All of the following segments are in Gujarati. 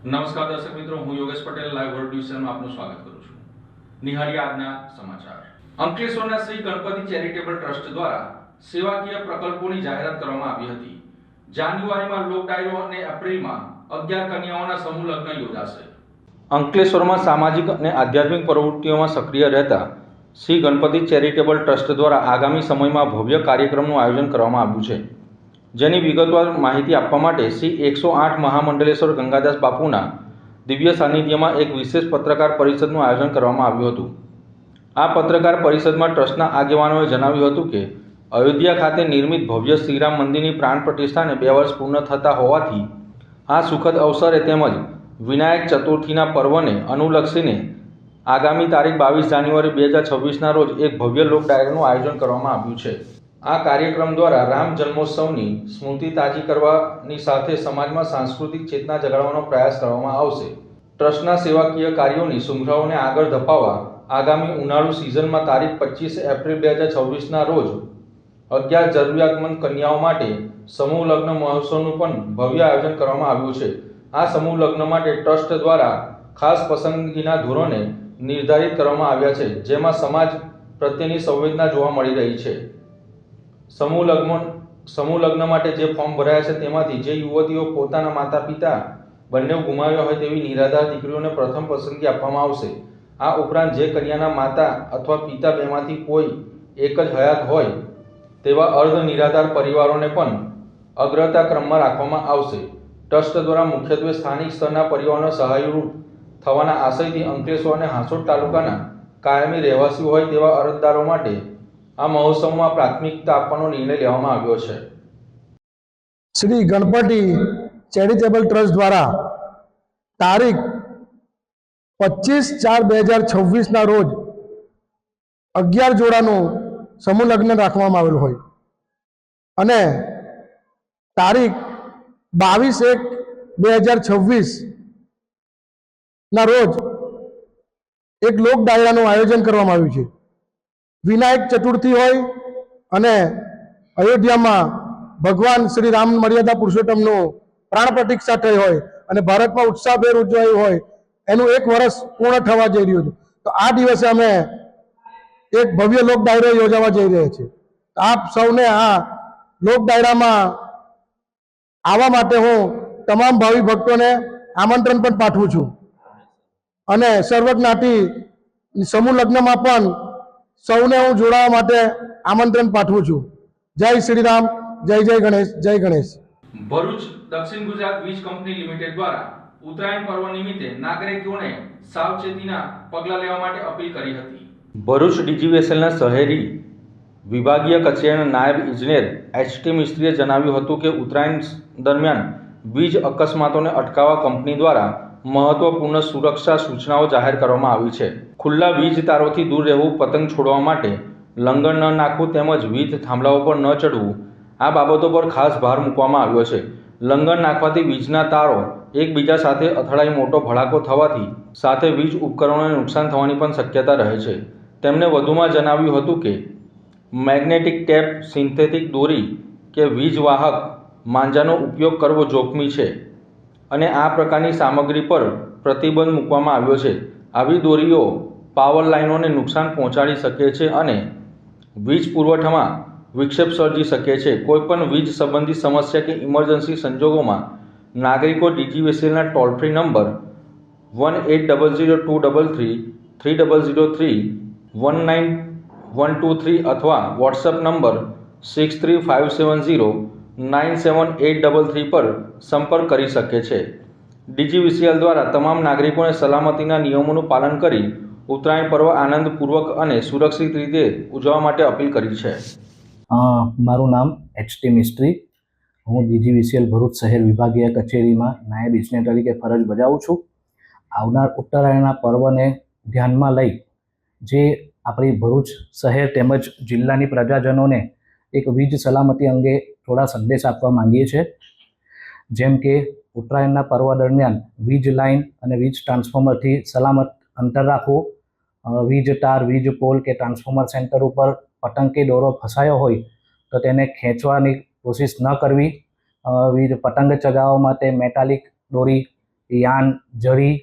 નમસ્કાર દર્શક મિત્રો, હું યોગેશ પટેલ લાઈવ વર્લ્ડ ન્યૂઝમાં આપનું સ્વાગત કરું છું. નિહાળીએ આજના સમાચાર. અંકલેશ્વરના શ્રી ગણપતિ ચેરિટેબલ ટ્રસ્ટ દ્વારા સેવાકીય પ્રકલ્પોની જાહેરાત કરવામાં આવી હતી. જાન્યુઆરીમાં લોક ડાયરો અને એપ્રિલમાં 11 કન્યાઓના સમૂહ લગ્ન યોજાશે. અંકલેશ્વરમાં સામાજિક અને આધ્યાત્મિક પ્રવૃત્તિઓમાં સક્રિય રહેતા શ્રી ગણપતિ ચેરિટેબલ ટ્રસ્ટ દ્વારા આગામી સમયમાં ભવ્ય કાર્યક્રમનું આયોજન કરવામાં આવ્યું છે. જેની વિગતવાર માહિતી આપવા માટે શ્રી 108 મહામંડલેશ્વર ગંગાદાસ બાપુના દિવ્ય સાનિધ્યમાં એક વિશેષ પત્રકાર પરિષદનું આયોજન કરવામાં આવ્યું હતું. આ પત્રકાર પરિષદમાં ટ્રસ્ટના આગેવાનોએ જણાવ્યું હતું કે અયોધ્યા ખાતે નિર્મિત ભવ્ય શ્રીરામ મંદિરની પ્રાણ પ્રતિષ્ઠાને 2 વર્ષ પૂર્ણ થતા હોવાથી આ સુખદ અવસરે તેમજ વિનાયક ચતુર્થીના પર્વને અનુલક્ષીને આગામી તારીખ 22 જાન્યુઆરી 2026ના રોજ એક ભવ્ય લોક ડાયરાનું આયોજન કરવામાં આવ્યું છે. આ કાર્યક્રમ દ્વારા રામ જન્મોત્સવની સ્મૃતિ તાજી કરવાની સાથે સમાજમાં સાંસ્કૃતિક ચેતના જગાડવાનો પ્રયાસ કરવામાં આવશે. ટ્રસ્ટના સેવાકીય કાર્યોની સુંઘરાઓને આગળ ધપાવવા આગામી ઉનાળુ સિઝનમાં તારીખ 25 એપ્રિલ 2026ના રોજ 11 જરૂરિયાતમંદ કન્યાઓ માટે સમૂહ લગ્ન મહોત્સવનું પણ ભવ્ય આયોજન કરવામાં આવ્યું છે. આ સમૂહ લગ્ન માટે ટ્રસ્ટ દ્વારા ખાસ પસંદગીના ધોરણે નિર્ધારિત કરવામાં આવ્યા છે, જેમાં સમાજ પ્રત્યેની સંવેદના જોવા મળી રહી છે. સમૂહ લગ્ન માટે જે ફોર્મ ભરાયા છે તેમાંથી જે યુવતીઓ પોતાના માતા પિતા બંને ગુમાવ્યા હોય તેવી નિરાધાર દીકરીઓને પ્રથમ પસંદગી આપવામાં આવશે. આ ઉપરાંત જે કન્યાના માતા અથવા પિતા બેમાંથી કોઈ એક જ હયાત હોય તેવા અર્ધ નિરાધાર પરિવારોને પણ અગ્રતા ક્રમમાં રાખવામાં આવશે. ટ્રસ્ટ દ્વારા મુખ્યત્વે સ્થાનિક સ્તરના પરિવારોને સહાયરૂપ થવાના આશયથી અંકલેશ્વર અને હાંસોટ તાલુકાના કાયમી રહેવાસીઓ હોય તેવા અરજદારો માટે આ મહોત્સવમાં પ્રાથમિકતા આપવાનો નિર્ણય લેવામાં આવ્યો છે. શ્રી ગણપતિ ચેરિટેબલ ટ્રસ્ટ દ્વારા તારીખ 25/4/2026ના રોજ 11 જોડાનું સમૂહ લગ્ન રાખવામાં આવેલ હોય અને તારીખ 22/1/2026ના રોજ એક લોક ડાયરાનું આયોજન કરવામાં આવ્યું છે. વિનાયક ચતુર્થી હોય અને અયોધ્યામાં ભગવાન શ્રી રામ મર્યાદા પુરુષોત્તમનું પ્રાણ પ્રતિષ્ઠા થઈ હોય અને ભારતમાં ઉત્સાહભેર ઉજવાયું હોય એનું 1 વર્ષ પૂર્ણ થવા જઈ રહ્યું છે. તો આ દિવસે અમે એક ભવ્ય લોક ડાયરો યોજવા જઈ રહ્યા છીએ. આપ સૌને આ લોક ડાયરામાં આવવા માટે હું તમામ ભાવિ ભક્તોને આમંત્રણ પણ પાઠવું છું અને સર્વજ્ઞાતિ સમૂહ લગ્નમાં પણ સૌને હું જોડાવા માટે આમંત્રણ પાઠવું છું. જય શ્રી રામ, જય જય ગણેશ, જય ગણેશ. ભરૂચ દક્ષિણ ગુજરાત વીજ કંપની લિમિટેડ દ્વારા ઉત્તરાયણ પર્વ નિમિત્તે નાગરિકોને સાવચેતીના પગલાં લેવા માટે અપીલ કરી હતી. ભરૂચ ડીજીવીએસએલના શહેરી વિભાગીય કચેરીના નાયબ ઇજનેર HT મિસ્ત્રીએ જણાવ્યું હતું કે ઉત્તરાયણ દરમિયાન વીજ અકસ્માતોને અટકાવવા કંપની દ્વારા મહત્વપૂર્ણ સુરક્ષા સૂચનાઓ જાહેર કરવામાં આવી છે. ખુલ્લા વીજ તારોથી દૂર રહેવું, પતંગ છોડવા માટે લંગર ન નાખવું તેમજ વીજ થાંભલાઓ પર ન ચડવું, આ બાબતો પર ખાસ ભાર મૂકવામાં આવ્યો છે. લંગર નાખવાથી વીજના તારો એકબીજા સાથે અથડાઈ મોટો ભડાકો થવાથી સાથે વીજ ઉપકરણોને નુકસાન થવાની પણ શક્યતા રહે છે. તેમણે વધુમાં જણાવ્યું હતું કે મેગ્નેટિક ટેપ, સિન્થેટિક દોરી કે વીજ વાહક માંજાનો ઉપયોગ કરવો જોખમી છે અને આ પ્રકારની સામગ્રી પર પ્રતિબંધ મૂકવામાં આવ્યો છે. આવી દોરીઓ પાવર લાઇનોને નુકસાન પહોંચાડી શકે છે અને વીજ પુરવઠામાં વિક્ષેપ સર્જી શકે છે. કોઈપણ વીજ સંબંધિત સમસ્યા કે ઇમરજન્સી સંજોગોમાં નાગરિકો ડીજીવીએસએલના ટોલ ફ્રી નંબર 1800-233-3003, 19123 અથવા વોટ્સએપ નંબર 6357097833 પર સંપર્ક કરી શકે છે. ડીજીવીસીએલ દ્વારા તમામ નાગરિકોને સલામતીના નિયમોનું પાલન કરી ઉત્તરાયણ પર્વ આનંદપૂર્વક અને સુરક્ષિત રીતે ઉજવવા માટે અપીલ કરી છે. મારું નામ HT મિસ્ત્રી. હું ડીજીવીસીએલ ભરૂચ શહેર વિભાગીય કચેરીમાં નાયબ ઇજનેર તરીકે ફરજ બજાવું છું. આવનાર ઉત્તરાયણના પર્વને ધ્યાનમાં લઈ જે આપણી ભરૂચ શહેર તેમજ જિલ્લાની પ્રજાજનોને એક વીજ સલામતી અંગે થોડા સંદેશ આપવા માંગીએ છીએ. જેમ કે ઉત્તરાયણના પર્વ દરમિયાન વીજ લાઇન અને વીજ ટ્રાન્સફોર્મરથી સલામત અંતર રાખવું, વીજ તાર, વીજ પોલ કે ટ્રાન્સફોર્મર સેન્ટર ઉપર પતંગ કે દોરો ફસાયો હોય તો તેને ખેંચવાની કોશિશ ન કરવી. પતંગ ચગાવવા માટે મેટાલિક દોરી યાન, જરી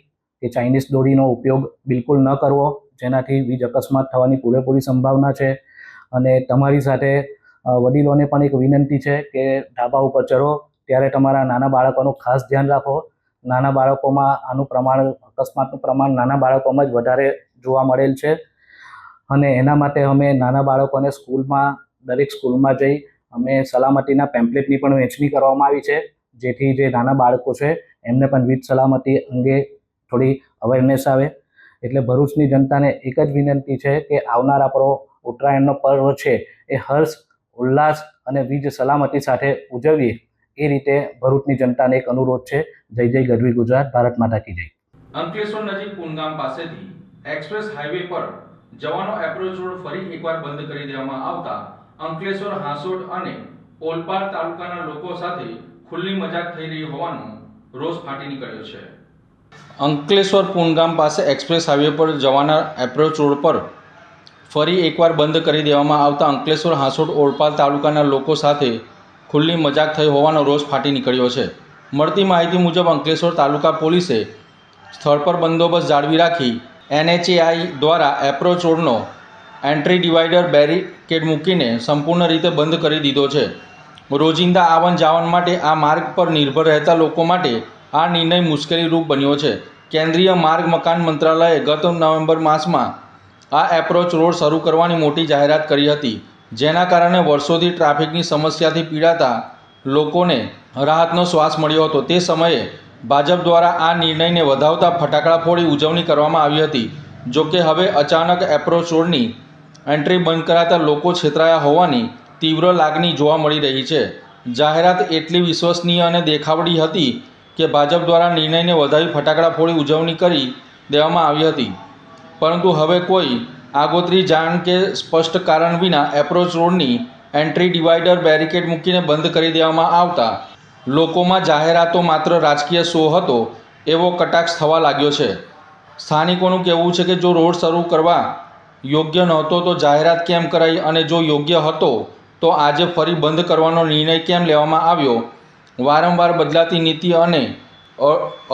કે ચાઇનીઝ દોરીનો ઉપયોગ બિલકુલ ન કરવો, જેનાથી વીજ અકસ્માત થવાની પૂરેપૂરી સંભાવના છે. અને તમારી સાથે વડીલોને પણ એક વિનંતી છે કે ધાબા ઉપર ચઢો ત્યારે તમારા નાના બાળકોનું ખાસ ધ્યાન રાખો. નાના બાળકોમાં આનું પ્રમાણ, અકસ્માતનું પ્રમાણ નાના બાળકોમાં જ વધારે જોવા મળેલ છે. અને એના માટે અમે નાના બાળકોને દરેક સ્કૂલમાં જઈ અમે સલામતીના પેમ્પલેટની પણ વહેંચણી કરવામાં આવી છે, જેથી જે નાના બાળકો છે એમને પણ વીજ સલામતી અંગે થોડી અવેરનેસ આવે. એટલે ભરૂચની જનતાને એક જ વિનંતી છે કે આવનાર આપણો ઉત્તરાયણનો પર્વ છે એ હર્ષ, ઉલ્લાસ અને વીજ સલામતી સાથે ઉજવીએ, એ રીતે ભરૂચની જનતાને એક અનુરોધ છે. જય જય ગઢવી ગુજરાત, ભારત માતા કી જય. અંકલેશ્વર નજીક પુનગામ પાસેથી એક્સપ્રેસ હાઈવે પર જવાનો એપ્રોચ રોડ ફરી એકવાર બંધ કરી દેવામાં આવતા અંકલેશ્વર, હાંસોડ અને ઓલપાડ તાલુકાના લોકો સાથે ખુલ્લી મજાક થઈ રહી હોવાનો રોષ ફાટી નીકળ્યો છે. અંકલેશ્વર પુનગામ પાસે એક્સપ્રેસ હાઈવે પર જવાના એપ્રોચ રોડ પર ફરી એકવાર બંધ કરી દેવામાં આવતા અંકલેશ્વર, હાંસોડ, ઓલપાડ તાલુકાના લોકો સાથે ખુલ્લી મજાક થઈ હોવાનો રોષ ફાટી નીકળ્યો છે. મળતી માહિતી મુજબ અંકલેશ્વર તાલુકા પોલીસે સ્થળ પર બંદોબસ્ત જાળવી રાખી NHAI દ્વારા એપ્રોચ રોડનો એન્ટ્રી ડિવાઈડર બેરિકેડ મૂકીને સંપૂર્ણ રીતે બંધ કરી દીધો છે. રોજિંદા આવન જાવન માટે આ માર્ગ પર નિર્ભર રહેતા લોકો માટે આ નિર્ણય મુશ્કેલીરૂપ બન્યો છે. કેન્દ્રીય માર્ગ મકાન મંત્રાલયે ગત નવેમ્બર માસમાં આ એપ્રોચ રોડ શરૂ કરવાની મોટી જાહેરાત કરી હતી, જેના કારણે વર્ષોથી ટ્રાફિકની સમસ્યાથી પીડાતા લોકોને રાહતનો શ્વાસ મળ્યો હતો. તે સમયે ભાજપ દ્વારા આ નિર્ણયને વધાવતા ફટાકડા ફોડી ઉજવણી કરવામાં આવી હતી. જોકે હવે અચાનક એપ્રોચ રોડની એન્ટ્રી બંધ કરાતા લોકો છેતરાયા હોવાની તીવ્ર લાગણી જોવા મળી રહી છે. જાહેરાત એટલી વિશ્વસનીય અને દેખાવડી હતી કે ભાજપ દ્વારા નિર્ણયને વધાવી ફટાકડા ફોડી ઉજવણી કરી દેવામાં આવી હતી, પરંતુ હવે કોઈ આગોતરી જાણ કે સ્પષ્ટ કારણ વિના એપ્રોચ રોડની એન્ટ્રી ડિવાઈડર બેરિકેડ મૂકીને બંધ કરી દેવામાં આવતા લોકોમાં જાહેરાતો માત્ર રાજકીય શો હતો એવો કટાક્ષ થવા લાગ્યો છે. સ્થાનિકોનું કહેવું છે કે જો રોડ શરૂ કરવા યોગ્ય નહોતો તો જાહેરાત કેમ કરાઈ, અને જો યોગ્ય હતો તો આજે ફરી બંધ કરવાનો નિર્ણય કેમ લેવામાં આવ્યો. વારંવાર બદલાતી નીતિ અને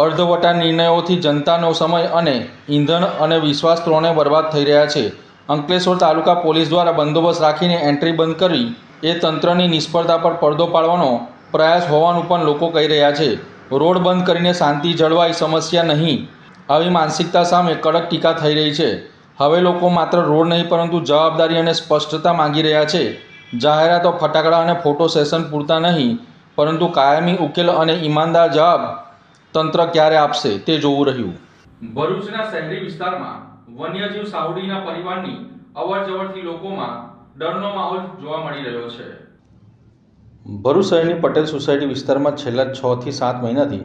અર્ધવટા નિર્ણયોથી જનતાનો સમય અને ઈંધણ અને વિશ્વાસ ત્રણે બરબાદ થઈ રહ્યા છે. અંકલેશ્વર તાલુકા પોલીસ દ્વારા બંદોબસ્ત રાખીને એન્ટ્રી બંધ કરી એ તંત્રની નિષ્ફળતા પર પડદો પાડવાનો પ્રયાસ હોવાનું પણ લોકો કહી રહ્યા છે. રોડ બંધ કરીને શાંતિ જળવાય, સમસ્યા નહીં, આવી માનસિકતા સામે કડક ટીકા થઈ રહી છે. હવે લોકો માત્ર રોડ નહીં પરંતુ જવાબદારી અને સ્પષ્ટતા માંગી રહ્યા છે. જાહેરાતો, ફટાકડા અને ફોટો સેશન પૂરતા નહીં, પરંતુ કાયમી ઉકેલ અને ઈમાનદાર જવાબ તંત્ર ક્યારે આપશે તે જોવું રહ્યું. ભરૂચના શહેરી વિસ્તારમાં વન્યજીવ સાહુડીના પરિવારની અવરજવરથી લોકોમાં ડરનો માહોલ જોવા મળી રહ્યો છે. ભરૂચ શહેરની પટેલ સોસાયટી વિસ્તારમાં છેલ્લા 6 થી 7 મહિનાથી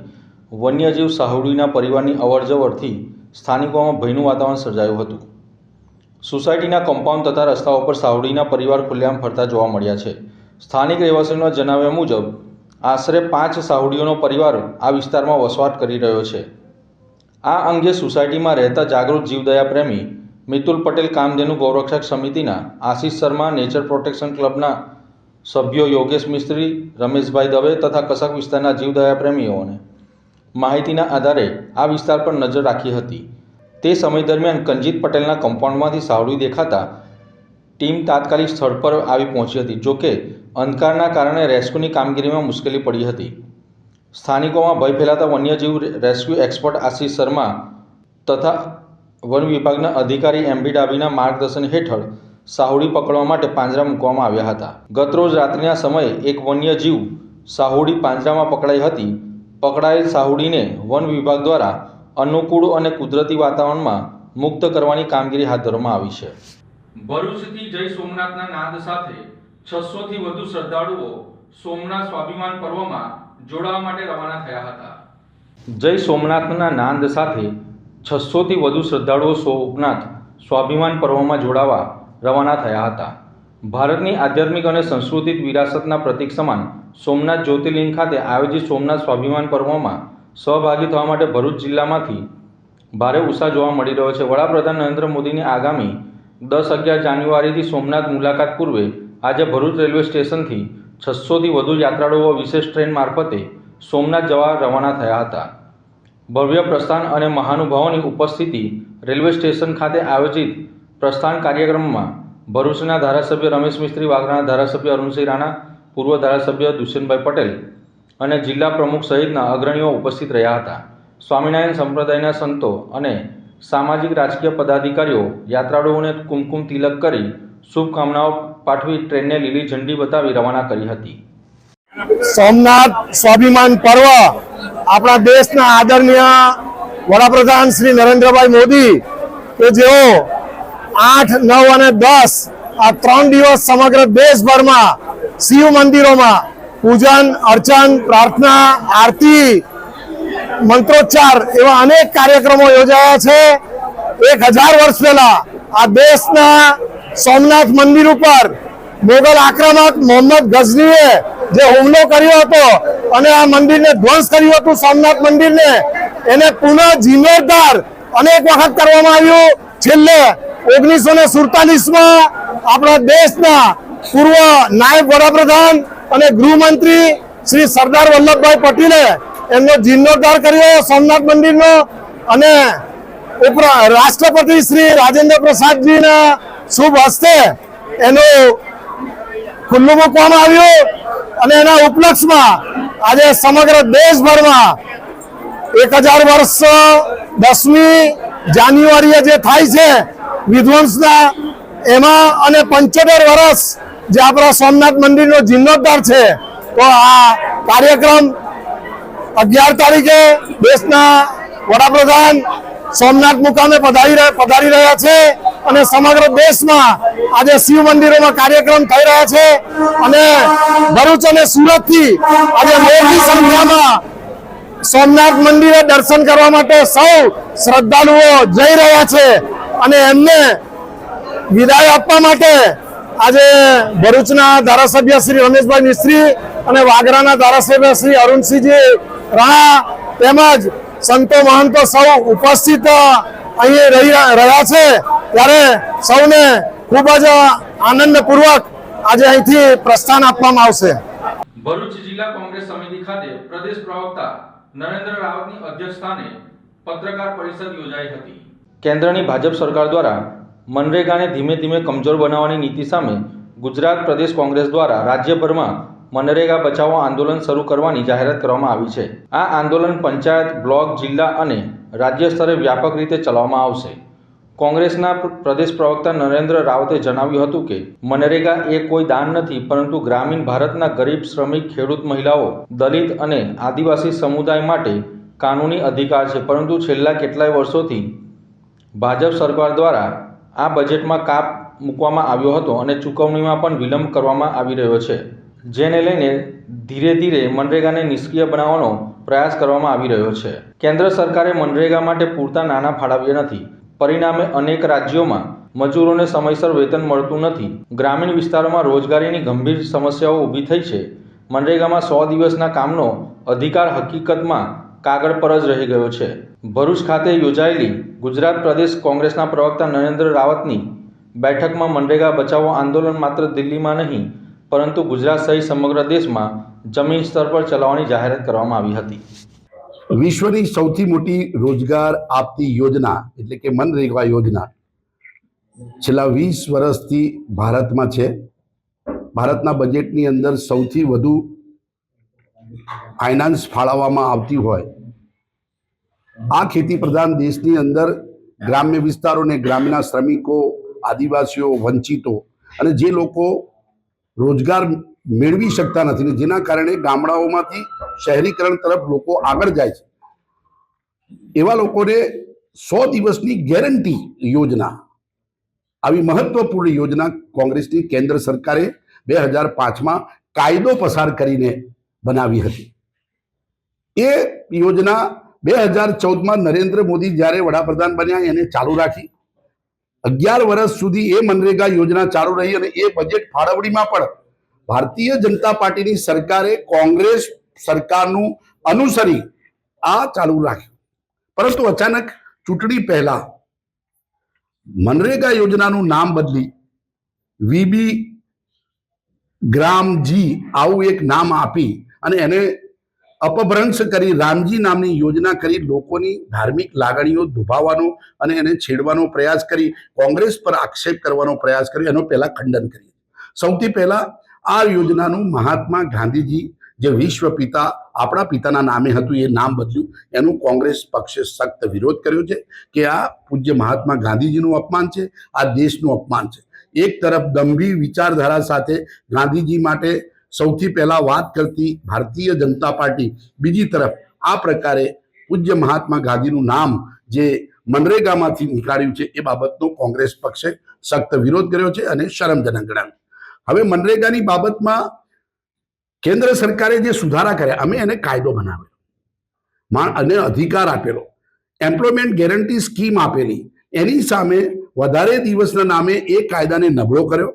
વન્યજીવ સાહુડીના પરિવારની અવરજવરથી સ્થાનિકોમાં ભયનું વાતાવરણ સર્જાયું હતું. સોસાયટીના કમ્પાઉન્ડ તથા રસ્તાઓ પર સાહુડીના પરિવાર ખુલ્લેઆમ ફરતા જોવા મળ્યા છે. સ્થાનિક રહેવાસીઓના જણાવ્યા મુજબ આશરે 5 સાહુડીઓનો પરિવાર આ વિસ્તારમાં વસવાટ કરી રહ્યો છે. આ અંગે સોસાયટીમાં રહેતા જાગૃત જીવદયા પ્રેમી મિતુલ પટેલ, કામધેનુ ગૌરક્ષક સમિતિના આશિષ શર્મા, નેચર પ્રોટેક્શન ક્લબના સભ્યો યોગેશ મિસ્ત્રી, રમેશભાઈ દવે તથા કસક વિસ્તારના જીવદયા પ્રેમીઓને માહિતીના આધારે આ વિસ્તાર પર નજર રાખી હતી. તે સમય દરમિયાન કંજીત પટેલના કમ્પાઉન્ડમાંથી સાહુડી દેખાતા ટીમ તાત્કાલિક સ્થળ પર આવી પહોંચી હતી. જોકે અંધકારના કારણે રેસ્ક્યુની કામગીરીમાં મુશ્કેલી પડી હતી. સ્થાનિકોમાં ભય ફેલાતા વન્યજીવ રેસ્ક્યુ એક્સપર્ટ આશિષ શર્મા તથા વન વિભાગના અધિકારી MB ડાભીના માર્ગદર્શન હેઠળ સાહુડી પકડવા માટે પાંજરા મૂકવામાં આવ્યા હતા. ગતરોજ રાત્રિના સમયે એક વન્યજીવ સાહુડી પાંજરામાં પકડાઈ હતી. પકડાયેલ સાહુડીને વન વિભાગ દ્વારા અનુકૂળ અને કુદરતી વાતાવરણમાં મુક્ત કરવાની કામગીરી હાથ ધરવામાં આવી છે. ભરૂચથી જય સોમનાથના નાદ સાથે 600 થી વધુ શ્રદ્ધાળુઓ સોમનાથ સ્વાભિમાન પર્વમાં જોડાવા માટે રવાના થયા હતા. જય સોમનાથના નાદ સાથે 600 થી વધુ શ્રદ્ધાળુઓ સોમનાથ સ્વાભિમાન પર્વમાં જોડાવા રવાના થયા હતા. ભારતની આધ્યાત્મિક અને સાંસ્કૃતિક વિરાસતના પ્રતીક સમાન સોમનાથ જ્યોતિર્લિંગ ખાતે આયોજિત સોમનાથ સ્વાભિમાન પર્વમાં સહભાગી થવા માટે ભરૂચ જિલ્લામાંથી ભારે ઉત્સાહ જોવા મળી રહ્યો છે. વડાપ્રધાન નરેન્દ્ર મોદીની આગામી 10-11 જાન્યુઆરીથી સોમનાથ મુલાકાત પૂર્વે આજે ભરૂચ રેલવે સ્ટેશનથી 600 થી વધુ યાત્રાળુઓ વિશેષ ટ્રેન મારફતે સોમનાથ જવા રવાના થયા હતા. ભવ્ય પ્રસ્થાન અને મહાનુભાવોની ઉપસ્થિતિ રેલવે સ્ટેશન ખાતે આયોજિત પ્રસ્થાન કાર્યક્રમમાં ભરૂચના ધારાસભ્ય રમેશ મિસ્ત્રી, વાગરાના ધારાસભ્ય અરુણસિંહ રાણા, પૂર્વ ધારાસભ્ય દુષ્યંતભાઈ પટેલ અને જિલ્લા પ્રમુખ સહિતના અગ્રણીઓ ઉપસ્થિત રહ્યા હતા. સ્વામિનારાયણ સંપ્રદાયના સંતો અને સામાજિક રાજકીય પદાધિકારીઓ યાત્રાળુઓને કુમકુમ તિલક કરી શુભકામનાઓ પાઠવી ટ્રેનને લીલી ઝંડી બતાવી રવાના કરી હતી. સોમનાથ સ્વાભિમાન પર્વ આપણા દેશના આદરણીય વડાપ્રધાન શ્રી નરેન્દ્રભાઈ મોદી કે જેઓ 8, 9 અને 10 આ 3 દિવસ સમગ્ર દેશભરમાં શિવ મંદિરોમાં પૂજન અર્ચન, પ્રાર્થના, આરતી, મંત્રોચ્ચાર એવા અનેક કાર્યક્રમો યોજાયા છે. 1000 વર્ષ પહેલા આ દેશના સોમનાથ મંદિર ઉપર મોગલ આક્રમક મોહમ્મદ ગઝનીએ જે હુમલો કર્યો હતો અને આ મંદિરને ધ્વંસ કર્યું હતું, સોમનાથ મંદિરને, એને પુનઃ જીર્ણોદ્ધાર અનેક વખત કરવામાં આવ્યું. છેલ્લે 1947માં આપણા દેશના પૂર્વ નાયબ વડાપ્રધાન અને ગૃહમંત્રી શ્રી સરદાર વલ્લભભાઈ પટેલે એમનો જીર્ણોદ્ધાર કર્યો સોમનાથ મંદિરનો અને રાષ્ટ્રપતિ શ્રી રાજેન્દ્ર પ્રસાદજીના શુભ હસ્તે એનું ખુલ્લું મૂકવામાં આવ્યું અને એના ઉપલક્ષમાં આજે સમગ્ર દેશભરમાં 1000 વર્ષ 10મી જાન્યુઆરીએ જે થાય છે વિધ્વંસના એમાં અને 75 વર્ષ જે આપણા સોમનાથ મંદિરનો જીર્ણોદ્ધાર છે, તો આ કાર્યક્રમ 11 તારીખે દેશના વડાપ્રધાન સોમનાથ મુકામે પધારી રહ્યા છે અને સમગ્ર દેશમાં આજે શિવ મંદિરોમાં કાર્યક્રમ થઈ રહ્યા છે અને ભરૂચ અને સુરતથી આજે મોટી સંખ્યામાં સોમનાથ મંદિરે દર્શન કરવા માટે સૌ શ્રદ્ધાળુઓ જઈ રહ્યા છે અને એમને વિદાય આપવા માટે આજે ભરૂચના ધારાસભ્ય શ્રી રમેશભાઈ મિસ્ત્રી અને વાગરાના ધારાસભ્ય શ્રી અરુણસિંહજી રાણા તેમજ સંતો મહંતો સૌ ઉપસ્થિત અહીં રહ્યા છે. ત્યારે સૌને ખૂબ જ આનંદપૂર્વક આજે અહીંથી પ્રસ્થાન આપવામાં આવશે. ભરૂચ જિલ્લા કોંગ્રેસ સમિતિ ખાતે પ્રદેશ પ્રવક્તા નરેન્દ્ર રાવતની અધ્યક્ષસ્થાને પત્રકાર પરિષદ યોજાઈ હતી. કેન્દ્રની ભાજપ સરકાર દ્વારા મનરેગાને ધીમે ધીમે કમજોર બનાવવાની નીતિ સામે ગુજરાત પ્રદેશ કોંગ્રેસ દ્વારા રાજ્યભરમાં મનરેગા બચાવો આંદોલન શરૂ કરવાની જાહેરાત કરવામાં આવી છે. આ આંદોલન પંચાયત, બ્લોક, જિલ્લા અને રાજ્ય સ્તરે વ્યાપક રીતે ચલાવવામાં આવશે. કોંગ્રેસના પ્રદેશ પ્રવક્તા નરેન્દ્ર રાવતે જણાવ્યું હતું કે મનરેગા એ કોઈ દાન નથી, પરંતુ ગ્રામીણ ભારતના ગરીબ, શ્રમિક, ખેડૂત મહિલાઓ, દલિત અને આદિવાસી સમુદાય માટે કાનૂની અધિકાર છે. પરંતુ છેલ્લા કેટલાય વર્ષોથી ભાજપ સરકાર દ્વારા આ બજેટમાં કાપ મૂકવામાં આવ્યો હતો અને ચૂકવણીમાં પણ વિલંબ કરવામાં આવી રહ્યો છે, જેને લઈને ધીરે ધીરે મનરેગાને નિષ્ક્રિય બનાવવાનો પ્રયાસ કરવામાં આવી રહ્યો છે. કેન્દ્ર સરકારે મનરેગા માટે પૂરતા નાણાં ફાળવ્યા નથી. પરિણામે અનેક રાજ્યોમાં મજૂરોને સમયસર વેતન મળતું નથી. ગ્રામીણ વિસ્તારોમાં રોજગારીની ગંભીર સમસ્યાઓ ઊભી થઈ છે. મનરેગામાં 100 દિવસના કામનો અધિકાર હકીકતમાં કાગળ પર જ રહી ગયો છે. ભરૂચ ખાતે યોજાયેલી ગુજરાત પ્રદેશ કોંગ્રેસના પ્રવક્તા નરેન્દ્ર રાવતની બેઠકમાં મનરેગા બચાવો આંદોલન માત્ર દિલ્હીમાં નહીં, પરંતુ ગુજરાત સહિત સમગ્ર દેશમાં જમીન સ્તર પર ચલાવવાની જાહેરાત કરવામાં આવી હતી. વિશ્વની સૌથી મોટી રોજગાર આપતી યોજના એટલે કે મનરેગા યોજના છેલ્લા 20 વર્ષથી ભારતમાં છે. ભારતના બજેટની અંદર સૌથી વધુ ફાઇનાન્સ ફાળવવામાં આવતી હોય આ ખેતી પ્રધાન દેશની અંદર ગ્રામ્ય વિસ્તારોને, ગ્રામ્યના શ્રમિકો, આદિવાસીઓ, વંચિતો અને જે લોકો રોજગાર મેળવી શકતા નથી ને જેના કારણે ગામડાઓમાંથી શહેરીકરણ તરફ લોકો આગળ જાય છે, એવા લોકોને 100 દિવસની ગેરંટી યોજના, આવી મહત્વપૂર્ણ યોજના કોંગ્રેસની કેન્દ્ર સરકારે 2005માં કાયદો પસાર કરીને બનાવી હતી. એ યોજના 2014માં નરેન્દ્ર મોદી જ્યારે વડાપ્રધાન બન્યા એને ચાલુ રાખી. 11 વર્ષ સુધી એ મનરેગા યોજના ચાલુ રહી અને એ બજેટ ફાળવણીમાં પણ ભારતીય જનતા પાર્ટીની સરકારે કોંગ્રેસ સરકારનું અનુસરી આ ચાલુ રાખ્યું. પરંતુ અચાનક ચૂંટણી પહેલા મનરેગા યોજનાનું નામ બદલી વીબી ગ્રામજી આવું એક નામ આપી અને એને અપભ્રંશ કરી રામજી નામની યોજના કરી લોકોની ધાર્મિક લાગણીઓ દુભાવવાનો અને એને છેડવાનો પ્રયાસ કરી કોંગ્રેસ પર આક્ષેપ કરવાનો પ્રયાસ કર્યો, એનો પહેલા ખંડન કરીએ. સૌથી પહેલા આ યોજનાનું મહાત્મા ગાંધીજી જે વિશ્વ પિતા આપણા પિતાના નામે હતું એ નામ બદલ્યું, એનું કોંગ્રેસ પક્ષે સખ્ત વિરોધ કર્યો છે કે આ પૂજ્ય મહાત્મા ગાંધીજીનું અપમાન છે, આ દેશનું અપમાન છે. એક તરફ દંભી વિચારધારા સાથે ગાંધીજી માટે સૌથી પહેલા વાત કરતી ભારતીય જનતા પાર્ટી, બીજી તરફ આ પ્રકારે પૂજ્ય મહાત્મા ગાંધીનું નામ જે મનરેગામાંથી નીકાળ્યું છે એ બાબતનો કોંગ્રેસ પક્ષે સખ્ત વિરોધ કર્યો છે અને શરમજનક ગણાવ્યું. હવે મનરેગાની બાબતમાં કેન્દ્ર સરકારે જે સુધારા કર્યા, અમે એને કાયદો બનાવ્યો અને અધિકાર આપેલો, એમ્પ્લોયમેન્ટ ગેરંટી સ્કીમ આપેલી, એની સામે વધારે દિવસના નામે એ કાયદાને નબળો કર્યો,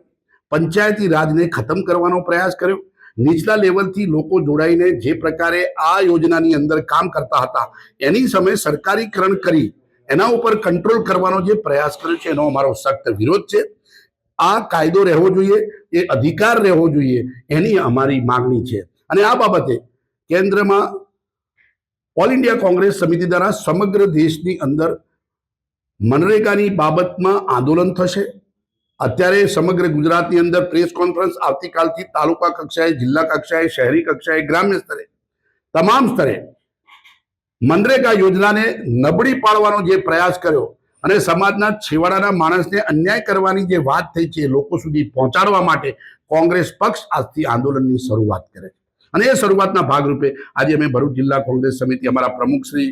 પંચાયતી રાજને ખતમ કરવાનો પ્રયાસ કર્યો, નીચલા લેવલથી લોકો જોડાઈને જે પ્રકારે આ યોજનાની અંદર કામ કરતા હતા એની સામે સરકારીકરણ કરી એના ઉપર કંટ્રોલ કરવાનો જે પ્રયાસ કર્યો છે એનો અમારો સખ્ત વિરોધ છે. આ કાયદો રહેવો જોઈએ, એ અધિકાર રહેવો જોઈએ, એની અમારી માગણી છે. અને આ બાબતે કેન્દ્રમાં ઓલ ઇન્ડિયા કોંગ્રેસ સમિતિ દ્વારા સમગ્ર દેશની અંદર મનરેગાની બાબતમાં આંદોલન થશે. અત્યારે સમગ્ર ગુજરાતની અંદર પ્રેસ કોન્ફરન્સ આવતીકાલથી તાલુકા કક્ષાએ, જિલ્લા કક્ષાએ, શહેરી કક્ષાએ, ગ્રામ્ય સ્તરે, તમામ સ્તરે મનરેગા યોજનાને નબળી પાડવાનો જે પ્રયાસ કર્યો અને સમાજના છેવાડાના માણસને અન્યાય કરવાની જે વાત થઈ છે એ લોકો સુધી પહોંચાડવા માટે કોંગ્રેસ પક્ષ આજથી આંદોલનની શરૂઆત કરે છે. અને એ શરૂઆતના ભાગરૂપે આજે અમે ભરૂચ જિલ્લા કોંગ્રેસ સમિતિ, અમારા પ્રમુખશ્રી,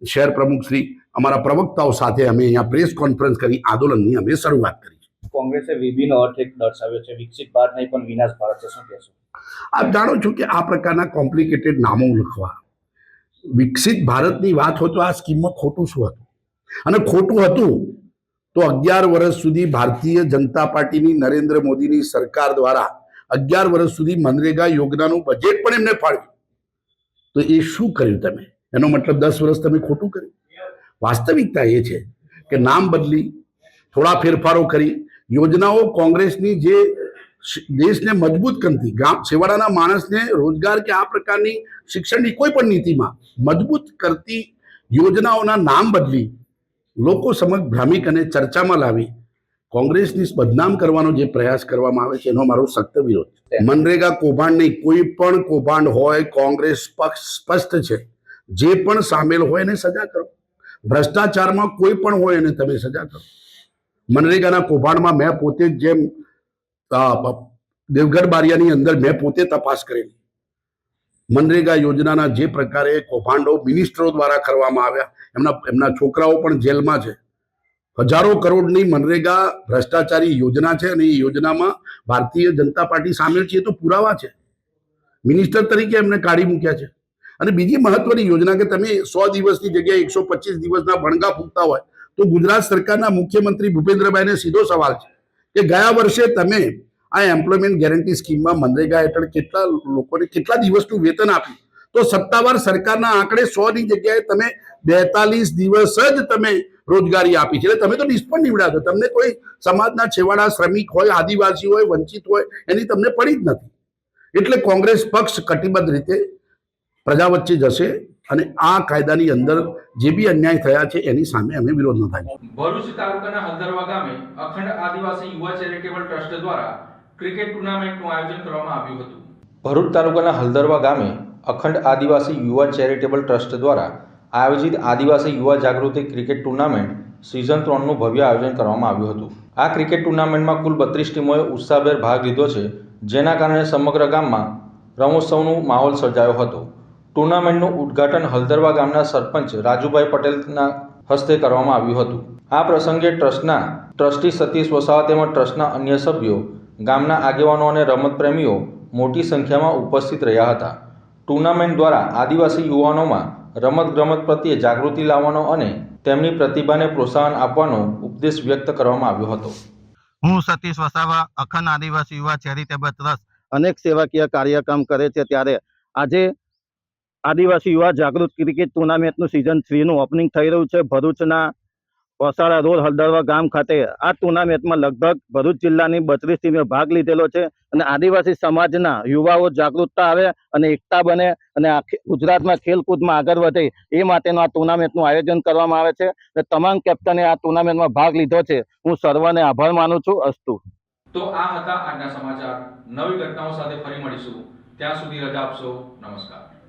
શહેર પ્રમુખશ્રી, અમારા પ્રવક્તાઓ સાથે અમે અહીંયા પ્રેસ કોન્ફરન્સ કરી આંદોલનની અમે શરૂઆત કરી. કોંગ્રેસે વિભિન્ન અર્થ એક દર્શાવ્યો છે, વિકસિત ભારત નહીં પણ વિનાશ ભારત છે, શું કહેશો? આપ જાણો છો કે આ પ્રકારના કોમ્પ્લિકેટેડ નામો લખવા, વિકસિત ભારતની વાત હોય તો આ સ્કીમમાં ખોટું શું હતું? અને ખોટું હતું તો 11 વર્ષ સુધી ભારતીય જનતા પાર્ટીની નરેન્દ્ર મોદીની સરકાર દ્વારા 11 વર્ષ સુધી મનરેગા યોજનાનું બજેટ પણ એમને ફાળવ્યું. તો એ શું કર્યું તમે? એનો મતલબ 10 વર્ષ તમે ખોટું કર્યું? વાસ્તવિકતા એ છે કે નામ બદલી, થોડા ફેરફારો કરી, યોજનાઓ કોંગ્રેસની જે દેશને મજબૂત કરતી, છેવાડાના માણસને રોજગાર કે આ પ્રકારની શિક્ષણની કોઈ પણ નીતિમાં મજબૂત કરતી યોજનાઓના નામ બદલી લોકો સમક્ષ ભ્રામિક અને ચર્ચામાં લાવી કોંગ્રેસની બદનામ કરવાનો જે પ્રયાસ કરવામાં આવે છે એનો મારો સખ્ત વિરોધ છે. મનરેગા કૌભાંડ નહીં, કોઈ પણ કૌભાંડ હોય, કોંગ્રેસ પક્ષ સ્પષ્ટ છે, જે પણ સામેલ હોય એને સજા કરો. ભ્રષ્ટાચારમાં કોઈ પણ હોય એને તમે સજા કરો. મનરેગાના કૌભાંડમાં મેં પોતે જ, જેમ દેવગઢ બારિયાની અંદર મેં પોતે તપાસ કરેલી, મનરેગા યોજનાના જે પ્રકારે કૌભાંડો મિનિસ્ટરો દ્વારા કરવામાં આવ્યા, એમના છોકરાઓ પણ જેલમાં છે. હજારો કરોડની મનરેગા ભ્રષ્ટાચારી યોજના છે અને એ યોજનામાં ભારતીય જનતા પાર્ટી સામેલ છે, એ તો પુરાવા છે. મિનિસ્ટર તરીકે એમને કાઢી મૂક્યા છે. અને બીજી મહત્વની યોજના કે તમે 100 દિવસની જગ્યાએ 125 દિવસના ભણગા ફૂંકતા હોય તો ગુજરાત સરકારના મુખ્યમંત્રી ભૂપેન્દ્રભાઈને સીધો સવાલ છે કે ગયા વર્ષે તમે આ એમ્પ્લોયમેન્ટ ગેરંટી સ્કીમમાં મનરેગા હેઠળ કેટલા લોકોને કેટલા દિવસનું વેતન આપ્યું? તો સત્તાવાર સરકારના આંકડે 100 ની જગ્યાએ તમે 42 દિવસ જ તમે રોજગારી આપી છે. એટલે તમે તો નિષ્ફળ નીવડ્યા છો. તમને કોઈ સમાજના છેવાડા, શ્રમિક હોય, આદિવાસી હોય, વંચિત હોય એની તમને પડી જ નથી. એટલે કોંગ્રેસ પક્ષ કટિબદ્ધ રીતે પ્રજા વચ્ચે જશે અને આ કાયદાની અંદર જે બી અન્યાય થયા છે એની સામે અમે વિરોધ નોંધાવીશું. ભરૂચ તાલુકાના હલદરવા ગામે અખંડ આદિવાસી યુવા ચેરિટેબલ ટ્રસ્ટ દ્વારા ક્રિકેટ ટુર્નામેન્ટનું આયોજન કરવામાં આવ્યું હતું. ભરૂચ તાલુકાના હલદરવા ગામે અખંડ આદિવાસી યુવા ચેરિટેબલ ટ્રસ્ટ દ્વારા આયોજિત આદિવાસી યુવા જાગૃતિ ક્રિકેટ ટુર્નામેન્ટ સિઝન 3નું ભવ્ય આયોજન કરવામાં આવ્યું હતું. આ ક્રિકેટ ટુર્નામેન્ટમાં કુલ 32 ટીમોએ ઉત્સાહભેર ભાગ લીધો છે, જેના કારણે સમગ્ર ગામમાં રમોત્સવનો માહોલ સર્જાયો હતો. ટુર્નામેન્ટનું ઉદ્ઘાટન હલદરવા ગામના સરપંચ રાજુભાઈ પટેલના હસ્તે કરવામાં આવ્યું હતું. આ પ્રસંગે ટ્રસ્ટના ટ્રસ્ટી સતીશ વસાવા તેમજ ટ્રસ્ટના અન્ય સભ્યો, ગામના આગેવાનો અને રમતપ્રેમીઓ મોટી સંખ્યામાં ઉપસ્થિત રહ્યા હતા. ટુર્નામેન્ટ દ્વારા આદિવાસી યુવાનોમાં રમતગમત પ્રત્યે જાગૃતિ લાવવાનો અને તેમની પ્રતિભાને પ્રોત્સાહન આપવાનો ઉપદેશ વ્યક્ત કરવામાં આવ્યો હતો. હું સતીશ વસાવા, અખંડ આદિવાસી યુવા ચેરિટેબલ ટ્રસ્ટ અનેક સેવાકીય કાર્યક્રમ કરે છે, ત્યારે આજે આદિવાસી યુવા જાગૃત ક્રિકેટ ટુર્નામેન્ટનું સિઝન 3નું ઓપનિંગ થઈ રહ્યું છે. ભરૂચના વસાડા રોડ હળદરવા ગામ ખાતે આ ટુર્નામેન્ટમાં લગભગ ભરૂચ જિલ્લાની 32 ટીમે ભાગ લીધેલો છે અને આદિવાસી સમાજના યુવાઓ જાગૃતતા આવે અને એકતા બને અને ગુજરાતમાં ખેલકૂદમાં આગળ વધે એ માટેનું આ ટુર્નામેન્ટનું આયોજન કરવામાં આવે છે અને તમામ કેપ્ટને આ ટુર્નામેન્ટમાં ભાગ લીધો છે. હું સર્વને આભાર માનું છું. અસ્તુ. તો આ હતા આજના સમાચાર. નવી ઘટનાઓ સાથે ફરી મળીશું. ત્યાં સુધી રજા આપશો. નમસ્કાર.